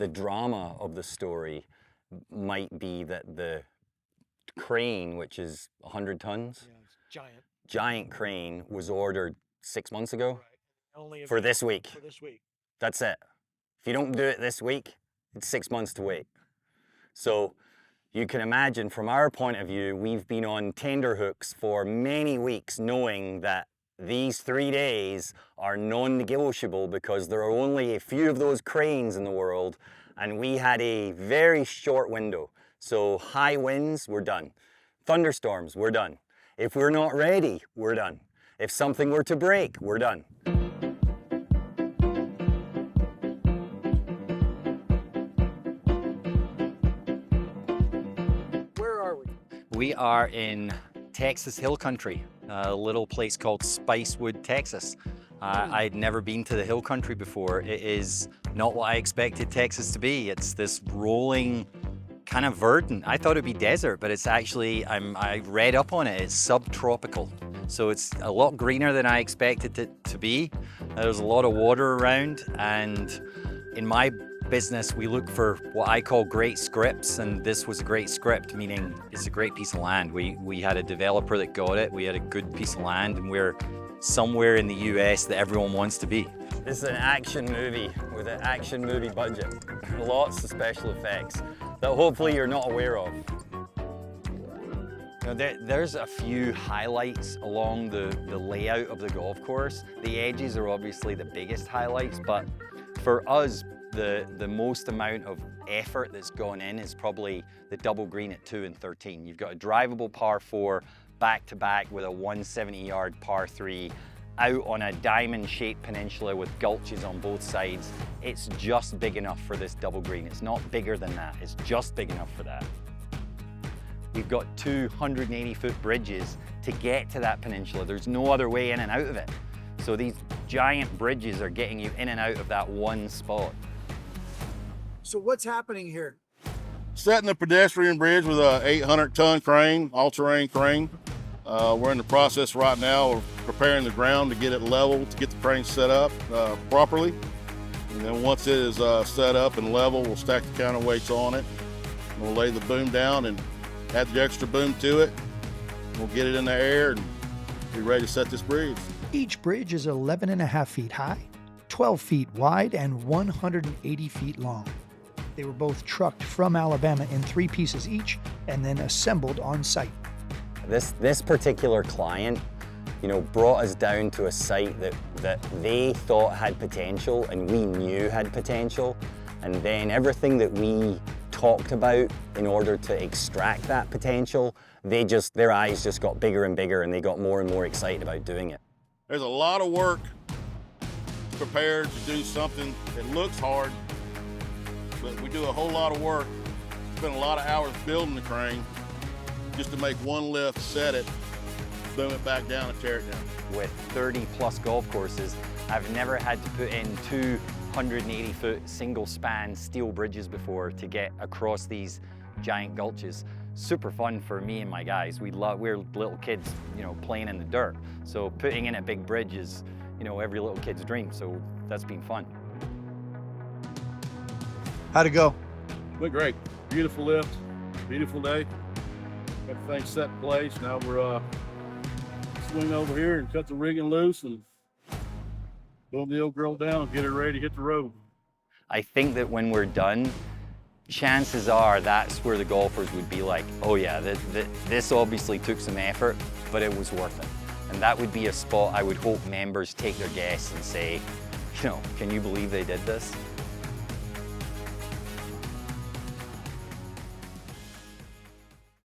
the drama of the story might be that the crane, which is 100 tons, Yeah, it's giant crane, was ordered 6 months ago. right. Only For this week. For this week. That's it. If you don't do it this week, it's 6 months to wait. So you can imagine from our point of view, we've been on tenterhooks for many weeks knowing that these 3 days are non-negotiable because there are only a few of those cranes in the world, and we had a very short window. So high winds, we're done. Thunderstorms, we're done. If we're not ready, we're done. If something were to break, we're done. Where are we? We are in Texas Hill Country, a little place called Spicewood, Texas. I'd never been to the Hill Country before. It is not what I expected Texas to be. It's this rolling kind of verdant. I thought it'd be desert, but it's actually, I read up on it, it's subtropical. So it's a lot greener than I expected it to be. There's a lot of water around, and in my business, we look for what I call great scripts, and this was a great script, meaning it's a great piece of land. We had a developer that got it, we had a good piece of land, and we're somewhere in the US that everyone wants to be. This is an action movie with an action movie budget. Lots of special effects that hopefully you're not aware of. Now, there's a few highlights along the layout of the golf course. The edges are obviously the biggest highlights, but for us, the most amount of effort that's gone in is probably the double green at 2 and 13. You've got a drivable par 4 back-to-back with a 170-yard par 3 out on a diamond-shaped peninsula with gulches on both sides. It's just big enough for this double green. It's not bigger than that. It's just big enough for that. We've got 280-foot bridges to get to that peninsula. There's no other way in and out of it. So these giant bridges are getting you in and out of that one spot. So what's happening here? Setting the pedestrian bridge with a 800-ton crane, all-terrain crane. We're in the process right now of preparing the ground to get it level, to get the crane set up properly. And then once it is set up and level, we'll stack the counterweights on it. We'll lay the boom down and add the extra boom to it. We'll get it in the air and be ready to set this bridge. Each bridge is 11.5 feet high, 12 feet wide, and 180 feet long. They were both trucked from Alabama in 3 pieces each and then assembled on site. This particular client, brought us down to a site that they thought had potential and we knew had potential. And then everything that we talked about in order to extract that potential, their eyes just got bigger and bigger, and they got more and more excited about doing it. There's a lot of work prepared to do something that looks hard, but we do a whole lot of work, spend a lot of hours building the crane just to make one lift, set it, boom it back down and tear it down. With 30 plus golf courses, I've never had to put in 280-foot single span steel bridges before to get across these giant gulches. Super fun for me and my guys. We're little kids, playing in the dirt. So putting in a big bridge is, every little kid's dream. So that's been fun. How'd it go? Went great. Beautiful lift, beautiful day. Everything's set in place. Now we're swing over here and cut the rigging loose and boom the old girl down and get her ready to hit the road. I think that when we're done, chances are that's where the golfers would be like, oh yeah, this obviously took some effort, but it was worth it. And that would be a spot I would hope members take their guests and say, can you believe they did this?